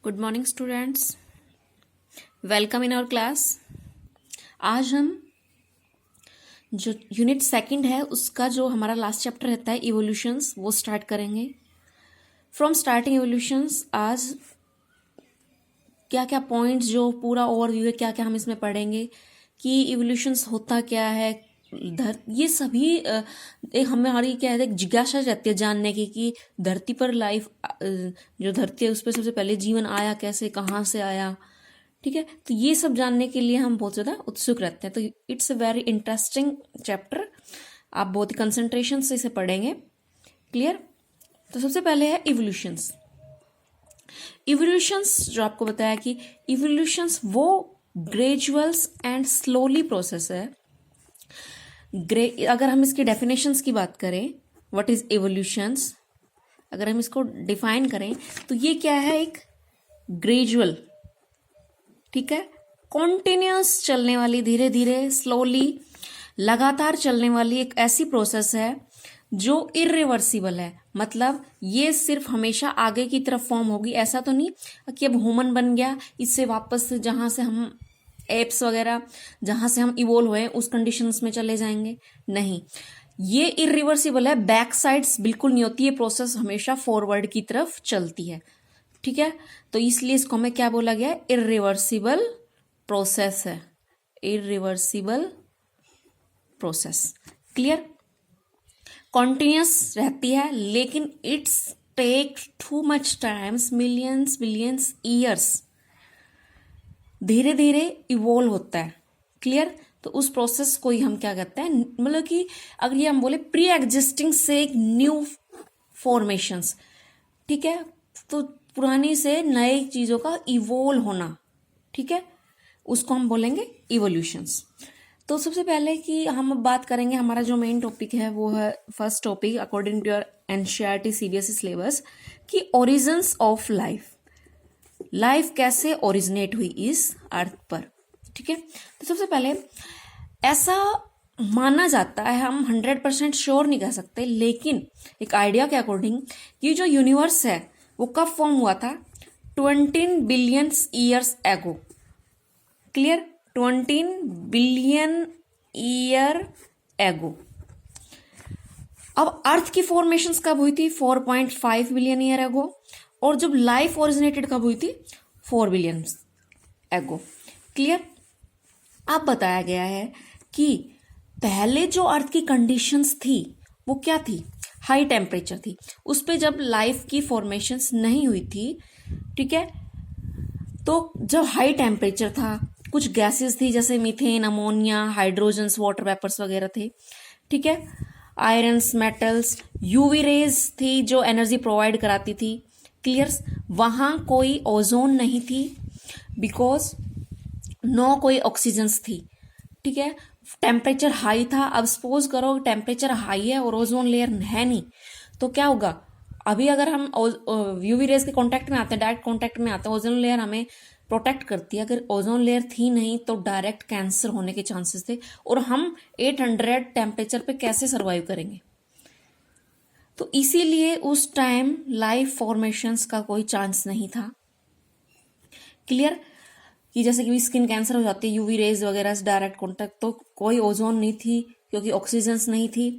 Good morning students, welcome in our class. आज हम जो यूनिट सेकंड है उसका जो हमारा लास्ट चैप्टर रहता है इवोल्यूशंस, वो स्टार्ट करेंगे। फ्रॉम स्टार्टिंग इवोल्यूशंस आज क्या क्या पॉइंट्स, जो पूरा ओवरव्यू है, क्या क्या हम इसमें पढ़ेंगे कि इवोल्यूशंस होता क्या है, ये सभी एक हमारी क्या है, एक जिज्ञासा रहती है जानने की कि धरती पर लाइफ, जो धरती है उस पर सबसे पहले जीवन आया कैसे, कहाँ से आया। ठीक है, तो ये सब जानने के लिए हम बहुत ज़्यादा उत्सुक रहते हैं। तो it's a very interesting chapter, आप बहुत ही कंसंट्रेशन से इसे पढ़ेंगे। क्लियर। तो सबसे पहले है इवोल्यूशंस। इवोल्यूशंस जो आपको बताया कि इवोल्यूशंस वो ग्रेजुअल्स एंड स्लोली प्रोसेस है। अगर हम इसकी डेफिनेशंस की बात करें, व्हाट इज इवोल्यूशंस, अगर हम इसको डिफाइन करें तो ये क्या है, एक ग्रेजुअल, ठीक है, कॉन्टिन्यूस चलने वाली, धीरे धीरे, स्लोली, लगातार चलने वाली एक ऐसी प्रोसेस है जो इरिवर्सिबल है। मतलब ये सिर्फ हमेशा आगे की तरफ फॉर्म होगी, ऐसा तो नहीं कि अब ह्यूमन बन गया, इससे वापस जहां से हम एप्स वगैरह जहां से हम इवोल्व हुए उस कंडीशंस में चले जाएंगे। नहीं, ये इरिवर्सिबल है, बैक साइड्स बिल्कुल नहीं होती, ये प्रोसेस हमेशा फॉरवर्ड की तरफ चलती है। ठीक है, तो इसलिए इसको हमें क्या बोला गया है, इरिवर्सिबल प्रोसेस है, इरिवर्सिबल प्रोसेस। क्लियर। कॉन्टिन्यूस रहती है लेकिन it's take too much times, millions billions years, धीरे धीरे इवोल्व होता है। क्लियर। तो उस प्रोसेस को ही हम क्या कहते हैं, मतलब कि अगर ये हम बोले प्री एग्जिस्टिंग से एक न्यू फॉर्मेशंस, ठीक है, तो पुरानी से नए चीजों का इवोल्व होना, ठीक है, उसको हम बोलेंगे इवोल्यूशंस। तो सबसे पहले कि हम अब बात करेंगे, हमारा जो मेन टॉपिक है वो है first topic according to your NCERT CBSE syllabus, कि ओरिजिन्स ऑफ लाइफ, लाइफ कैसे ओरिजिनेट हुई इस अर्थ पर। ठीक है, तो सबसे पहले ऐसा माना जाता है, हम 100% श्योर नहीं कह सकते, लेकिन एक आइडिया के अकॉर्डिंग ये जो यूनिवर्स है वो कब फॉर्म हुआ था, 20 billion years ago. Clear, 20 billion year ago. अब अर्थ की फॉर्मेशंस कब हुई थी, 4.5 बिलियन ईयर एगो, और जब लाइफ ओरिजिनेटेड कब हुई थी, 4 बिलियन एगो। क्लियर। अब बताया गया है कि पहले जो अर्थ की कंडीशंस थी वो क्या थी, हाई टेम्परेचर थी, उस पे जब लाइफ की फॉर्मेशंस नहीं हुई थी, ठीक है, तो जब हाई टेम्परेचर था, कुछ गैसेस थी जैसे methane, ammonia, hydrogens, water vapours वगैरह थे, ठीक है, आयरन्स, मेटल्स, यूवी रेज थी जो एनर्जी प्रोवाइड कराती थी। क्लियर। वहां कोई ओजोन नहीं थी, बिकॉज नो कोई ऑक्सीजन्स थी। ठीक है, टेम्परेचर हाई था। अब सपोज करो टेम्परेचर हाई है और ओजोन लेयर है नहीं, तो क्या होगा, अभी अगर हम यूवी रेज के कांटेक्ट में आते हैं, डायरेक्ट कांटेक्ट में आते हैं, ओजोन लेयर हमें प्रोटेक्ट करती है, अगर ओजोन लेयर थी नहीं तो डायरेक्ट कैंसर होने के चांसेस थे, और हम 800 टेम्परेचर पे कैसे सर्वाइव करेंगे। तो इसीलिए उस टाइम लाइफ फॉर्मेशंस का कोई चांस नहीं था। क्लियर, कि जैसे कि स्किन कैंसर हो जाती है यूवी रेज वगैरह से डायरेक्ट कांटेक्ट, तो कोई ओजोन नहीं थी क्योंकि ऑक्सीजन्स नहीं थी।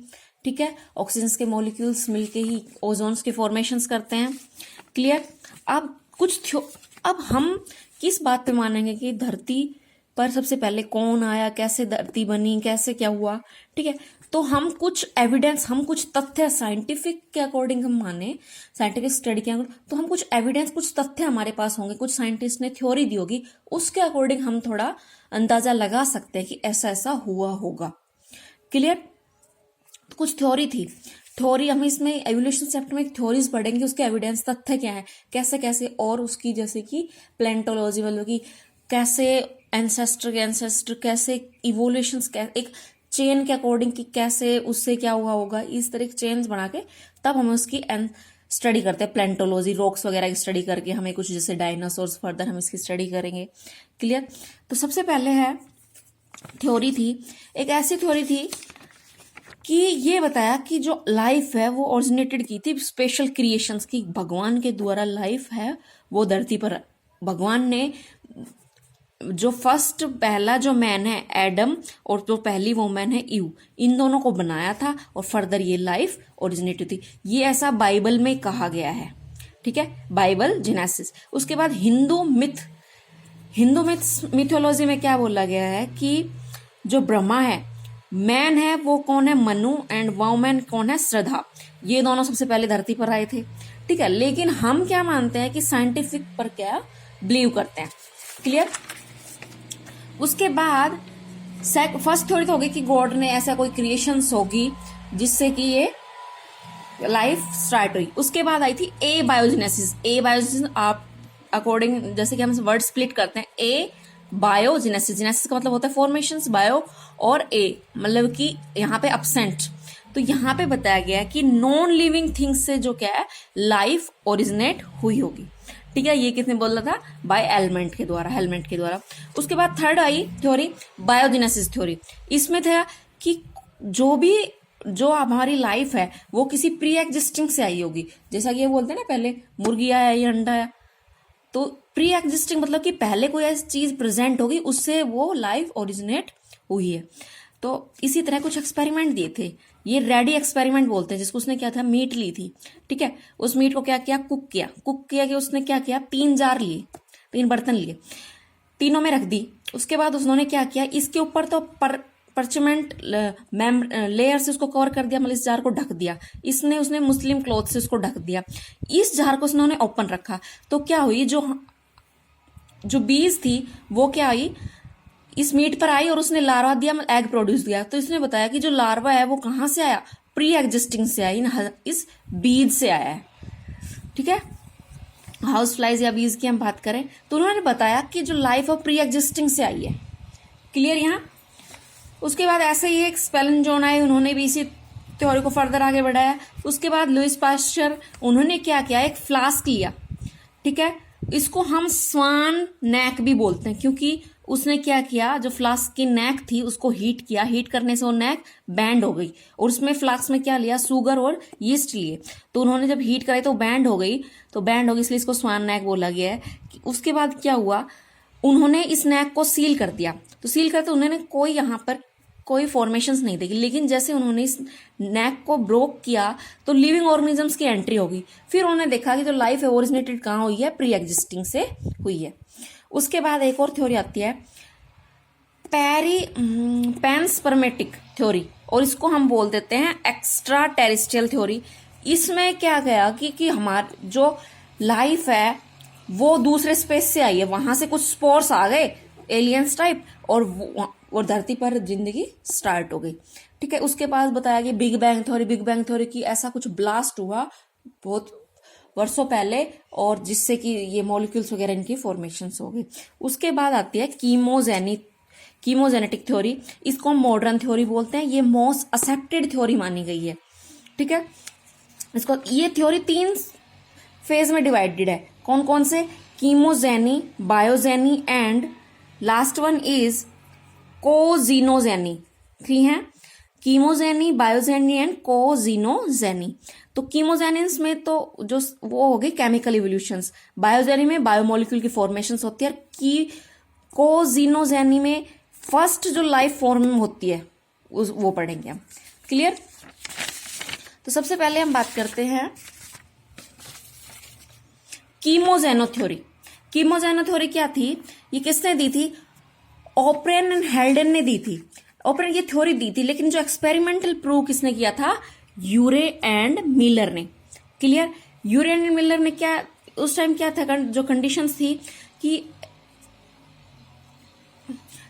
ठीक है, ऑक्सीजन्स के मॉलिक्यूल्स मिलके ही ओजोन्स के फॉर्मेशंस करते हैं। क्लियर। अब हम किस बात पे मानेंगे कि धरती पर सबसे पहले कौन आया, कैसे धरती बनी, कैसे क्या हुआ। ठीक है, तो हम कुछ एविडेंस, हम कुछ तथ्य साइंटिफिक के अकॉर्डिंग हम माने, साइंटिफिक स्टडी के अकॉर्डिंग, तो हम कुछ एविडेंस, कुछ तथ्य हमारे पास होंगे, कुछ साइंटिस्ट ने थ्योरी दी होगी, उसके अकॉर्डिंग हम थोड़ा अंदाजा लगा सकते हैं कि ऐसा ऐसा हुआ होगा। क्लियर। तो कुछ थ्योरी थी, थ्योरी हम इसमें एवोल्यूशन चैप्टर में थ्योरीज पढ़ेंगे, उसके एविडेंस, तथ्य क्या है, कैसे कैसे, और उसकी जैसे कि प्लेंटोलॉजी, मतलब कि कैसे एंसेस्टर कैसे इवोल्यूशन, एक चेन के अकॉर्डिंग कि कैसे उससे क्या हुआ होगा, इस तरह की चेन्स बना के तब हमें उसकी स्टडी करते हैं। प्लेंटोलॉजी, रॉक्स वगैरह की स्टडी करके हमें कुछ जैसे डायनासोर्स, फर्दर हम इसकी स्टडी करेंगे। क्लियर। तो सबसे पहले है थ्योरी थी, एक ऐसी थ्योरी थी कि ये बताया कि जो लाइफ है वो ओरिजिनेटेड की थी स्पेशल क्रिएशंस की, भगवान के द्वारा लाइफ है वो धरती पर भगवान ने जो फर्स्ट पहला जो मैन है एडम और जो पहली वोमैन है ईव, इन दोनों को बनाया था और फर्दर ये लाइफ ओरिजिनेट थी। ये ऐसा बाइबल में कहा गया है, ठीक है, बाइबल जेनेसिस। उसके बाद हिंदू मिथोलॉजी में क्या बोला गया है कि जो ब्रह्मा है, मैन है वो कौन है, मनु, एंड वोमैन कौन है, श्रद्धा। ये दोनों सबसे पहले धरती पर आए थे, ठीक है। लेकिन हम क्या मानते हैं कि साइंटिफिक पर क्या बिलीव करते हैं, क्लियर। उसके बाद फर्स्ट थ्योरी तो होगी कि गॉड ने ऐसा कोई क्रिएशंस होगी जिससे कि ये लाइफ स्टार्ट हुई। उसके बाद आई थी ए बायोजेनेसिस। आप अकॉर्डिंग जैसे कि हम वर्ड स्प्लिट करते हैं, ए बायोजेनेसिस का मतलब होता है फॉर्मेशंस, बायो और ए मतलब कि यहाँ पे अपसेंट। तो यहाँ पे बताया गया है कि नॉन लिविंग थिंग्स से जो क्या है लाइफ ओरिजिनेट हुई होगी, ठीक है। ये किसने बोला था, बाय हेलमेंट के द्वारा। उसके बाद थर्ड आई थ्योरी बायोजेनेसिस थ्योरी। इसमें था कि जो हमारी लाइफ है वो किसी प्री एग्जिस्टिंग से आई होगी, जैसा कि ये बोलते हैं ना पहले मुर्गी आया या अंडा आया, तो प्री एग्जिस्टिंग मतलब कि पहले कोई ऐसी चीज प्रेजेंट होगी उससे वो लाइफ ओरिजिनेट हुई है। तो इसी तरह कुछ एक्सपेरिमेंट दिए थे, ये रेडी एक्सपेरिमेंट बोलते हैं, जिसको उसने क्या था, मीट ली थी, ठीक है। उस मीट को क्या किया, कुक किया कि उसने क्या किया, 3 जार लिए, 3 बर्तन लिए, तीनों में रख दी। उसके बाद उन्होंने क्या किया, इसके ऊपर तो परचमेंट लेयर से उसको कवर कर दिया, मतलब इस जार को ढक दिया। उसने मुस्लिम क्लॉथ से उसको ढक दिया। इस जार को उन्होंने ओपन रखा, तो क्या हुई, जो बीज थी वो क्या आई, इस मीट पर आई और उसने लार्वा दिया, एग प्रोड्यूस दिया। तो इसने बताया कि जो लार्वा है वो कहां से आया, प्री एग्जिस्टिंग से आया, इस बीज से आया है, ठीक है। हाउस फ्लाइज या बीज की हम बात करें तो उन्होंने बताया कि जो लाइफ ऑफ प्री एग्जिस्टिंग से आई है, क्लियर यहाँ। उसके बाद ऐसे ही एक स्पेलन जॉन आए, उन्होंने भी इसी थ्योरी को फर्दर आगे बढ़ाया। उसके बाद लुइस पास्चर, उन्होंने क्या किया, एक फ्लास्क लिया, ठीक है। इसको हम स्वान नेक भी बोलते हैं, क्योंकि उसने क्या किया, जो फ्लास्क की नेक थी उसको हीट किया, हीट करने से वो नेक बैंड हो गई, और उसमें फ्लास्क में क्या लिया, शुगर और यीस्ट लिए। तो उन्होंने जब हीट कराई तो बैंड हो गई, इसलिए इसको स्वान नेक बोला गया है। उसके बाद क्या हुआ, उन्होंने इस नेक को सील कर दिया। तो सील करते उन्होंने कोई यहाँ पर कोई फॉर्मेशंस नहीं देखी, लेकिन जैसे उन्होंने इस नेक को ब्रोक किया तो लिविंग ऑर्गेनिजम्स की एंट्री होगी। फिर उन्होंने देखा कि जो लाइफ है ओरिजिनेटेड कहाँ हुई है, प्री एग्जिस्टिंग से हुई है। उसके बाद एक और थ्योरी आती है पैनस्पर्मेटिक थ्योरी, और इसको हम बोल देते हैं एक्स्ट्रा टेरेस्ट्रियल थ्योरी। इसमें क्या गया कि हमारी जो लाइफ है वो दूसरे स्पेस से आई है, वहां से कुछ स्पोर्स आ गए एलियंस टाइप, और धरती पर जिंदगी स्टार्ट हो गई, ठीक है। उसके बाद बताया कि बिग बैंग थ्योरी की ऐसा कुछ ब्लास्ट हुआ बहुत वर्षों पहले, और जिससे कि ये मॉलिक्यूल्स वगैरह इनकी फॉर्मेशंस हो गई। उसके बाद आती है कीमोजेनेटिक थ्योरी, इसको हम मॉडर्न थ्योरी बोलते हैं। ये मोस्ट एक्सेप्टेड थ्योरी मानी गई है, ठीक है। ये थ्योरी 3 फेज में डिवाइडेड है, कौन कौन से, कीमोजेनी, बायोजेनी एंड लास्ट वन इज कोजीनोजेनी। 3 है, कीमोजेनी, बायोजेनी एंड कोजीनोजेनी। तो कीमोजेनिन्स में तो जो वो हो गई केमिकल इवोल्यूशंस, बायोजेनी में बायोमोलिक्यूल की फॉर्मेशंस होती है, की कोजीनोजेनी में फर्स्ट जो लाइफ फॉर्म होती है वो पढ़ेंगे हम, क्लियर। तो सबसे पहले हम बात करते हैं कीमोजेनो थ्योरी क्या थी, ये किसने दी थी, ओप्रेन एंड हेल्डन ने दी थी। ओप्रेन ये थ्योरी दी थी, लेकिन जो एक्सपेरिमेंटल प्रूव किसने किया था, यूरे एंड मिलर ने, क्लियर। यूरे एंड मिलर ने क्या, उस टाइम क्या था, जो कंडीशंस थी कि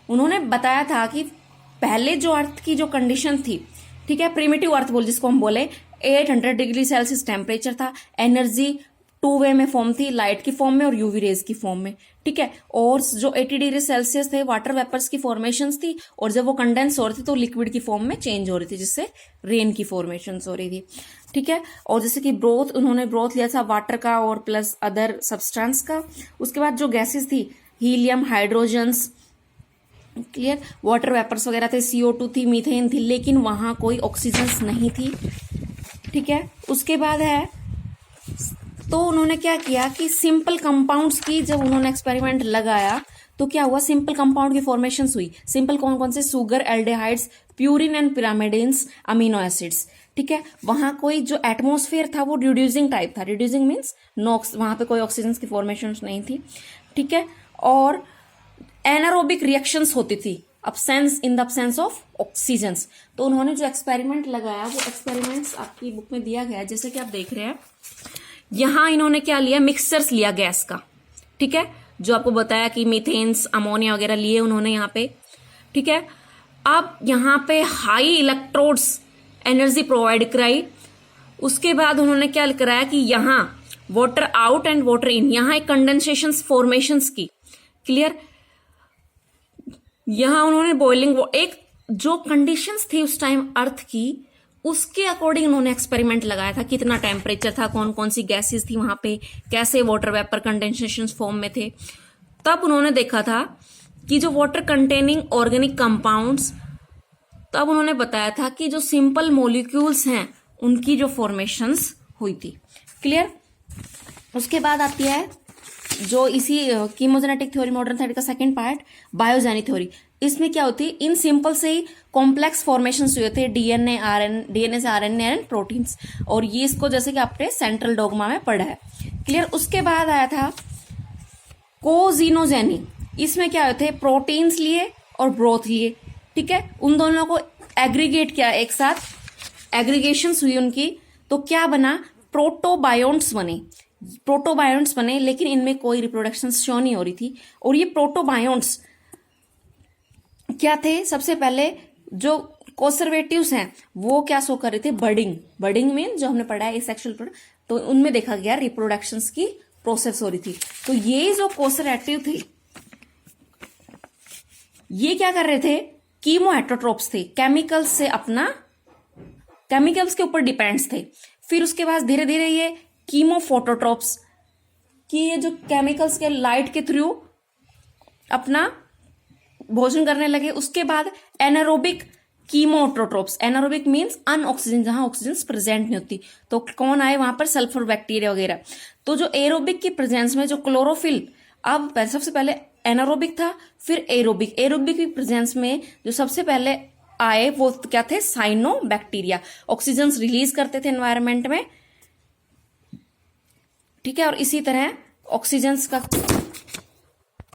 उन्होंने बताया था कि पहले जो अर्थ की जो कंडीशन थी, ठीक है, प्रिमिटिव अर्थ बोल जिसको हम बोले, 800 डिग्री सेल्सियस टेम्परेचर था, एनर्जी 2 वे में फॉर्म थी, लाइट की फॉर्म में और यूवी रेज की फॉर्म में, ठीक है। और जो 80 डिग्री सेल्सियस थे, वाटर वेपर्स की फॉर्मेशंस थी, और जब वो कंडेंस हो रही थी तो लिक्विड की फॉर्म में चेंज हो रही थी, जिससे रेन की फॉर्मेशंस हो रही थी, ठीक है। और जैसे कि उन्होंने ब्रोथ लिया था वाटर का और प्लस अदर सब्सटेंस का। उसके बाद जो गैसेस थी, helium, hydrogens, clear, water vapours वगैरह थे, CO2 थी, मीथेन थी, लेकिन वहां कोई ऑक्सीजन नहीं थी, ठीक है। उसके बाद है तो उन्होंने क्या किया कि सिंपल कंपाउंड्स की जब उन्होंने एक्सपेरिमेंट लगाया तो क्या हुआ, सिंपल कंपाउंड की फॉर्मेशन हुई। सिंपल कौन कौन से, sugar, aldehydes, purine and pyrimidines, amino acids. ठीक है, वहां कोई जो एटमॉस्फेयर था वो रिड्यूसिंग टाइप था। रिड्यूसिंग मीन्स नॉक्स, वहां पे कोई ऑक्सीजन की फॉर्मेशन नहीं थी। ठीक है, और एनारोबिक रिएक्शंस होती थी absence in the absence of oxygens. तो उन्होंने जो एक्सपेरिमेंट लगाया वो एक्सपेरिमेंट्स आपकी बुक में दिया गया है, जैसे कि आप देख रहे हैं यहां इन्होंने क्या लिया, मिक्सचर्स लिया गैस का। ठीक है, जो आपको बताया कि मीथेन्स, अमोनिया वगैरह लिए उन्होंने यहाँ पे। ठीक है, अब यहाँ पे हाई इलेक्ट्रोड्स एनर्जी प्रोवाइड कराई। उसके बाद उन्होंने क्या कराया कि यहाँ water out and water in, यहाँ एक कंडेंसेशन फॉर्मेशंस की। क्लियर, यहां उन्होंने बॉइलिंग, एक जो कंडीशंस थी उस टाइम अर्थ की, उसके अकॉर्डिंग उन्होंने एक्सपेरिमेंट लगाया था। कितना टेम्परेचर था, कौन कौन सी गैसेस थी वहां पे, कैसे वाटर वेपर कंडेंसेशन फॉर्म में थे। तब उन्होंने देखा था कि जो वाटर कंटेनिंग ऑर्गेनिक कंपाउंड्स, तब उन्होंने बताया था कि जो सिंपल मॉलिक्यूल्स हैं उनकी जो फॉर्मेशंस हुई थी। क्लियर। उसके बाद आती है जो इसी कीमोजेनेटिक थ्योरी, मॉडर्न थ्योरी का सेकंड पार्ट, बायोजेनिक थ्योरी। इसमें क्या होती है, इन सिंपल से ही कॉम्प्लेक्स फॉर्मेशंस हुए थे, डीएनए से आरएनए एंड प्रोटीन्स। और ये इसको जैसे कि आपने सेंट्रल डोगमा में पढ़ा है। क्लियर। उसके बाद आया था कोजीनोजेनी। इसमें क्या होते थे, प्रोटीन्स लिए और ब्रोथ लिए। ठीक है, उन दोनों को एग्रीगेट किया, एक साथ एग्रीगेशंस हुई उनकी, तो क्या बना, प्रोटोबायोन्ट्स बने। प्रोटोबायोन्ट्स बने, लेकिन इनमें कोई रिप्रोडक्शन शो नहीं हो रही थी। और ये प्रोटोबायोन्ट्स क्या थे, सबसे पहले जो कंजर्वेटिव्स हैं वो क्या शो कर रहे थे, बर्डिंग। बर्डिंग मीन जो हमने पढ़ा है सेक्सुअल प्रोडक्ट, तो उनमें देखा गया रिप्रोडक्शंस की प्रोसेस हो रही थी। तो ये जो कंजर्वेटिव थे ये क्या कर रहे थे, कीमो हेटरोट्रोप्स थे, केमिकल्स से अपना, केमिकल्स के ऊपर डिपेंड्स थे। फिर उसके बाद धीरे धीरे ये कीमो फोटोट्रोप्स, कि ये जो केमिकल्स के लाइट के थ्रू अपना भोजन करने लगे। उसके बाद एनारोबिक कीमोट्रोट्रोप्स, एनारोबिक मीन्स अनऑक्सीजन, जहां ऑक्सीजन प्रेजेंट नहीं होती। तो कौन आए वहां पर, सल्फर बैक्टीरिया वगैरह। तो जो एरोबिक की प्रेजेंस में जो क्लोरोफिल, अब सबसे पहले एनारोबिक था, फिर एरोबिक। एरोबिक की प्रेजेंस में जो सबसे पहले आए वो क्या थे, साइनोबैक्टीरिया। ऑक्सीजन रिलीज करते थे एनवायरमेंट में। ठीक है, और इसी तरह ऑक्सीजन का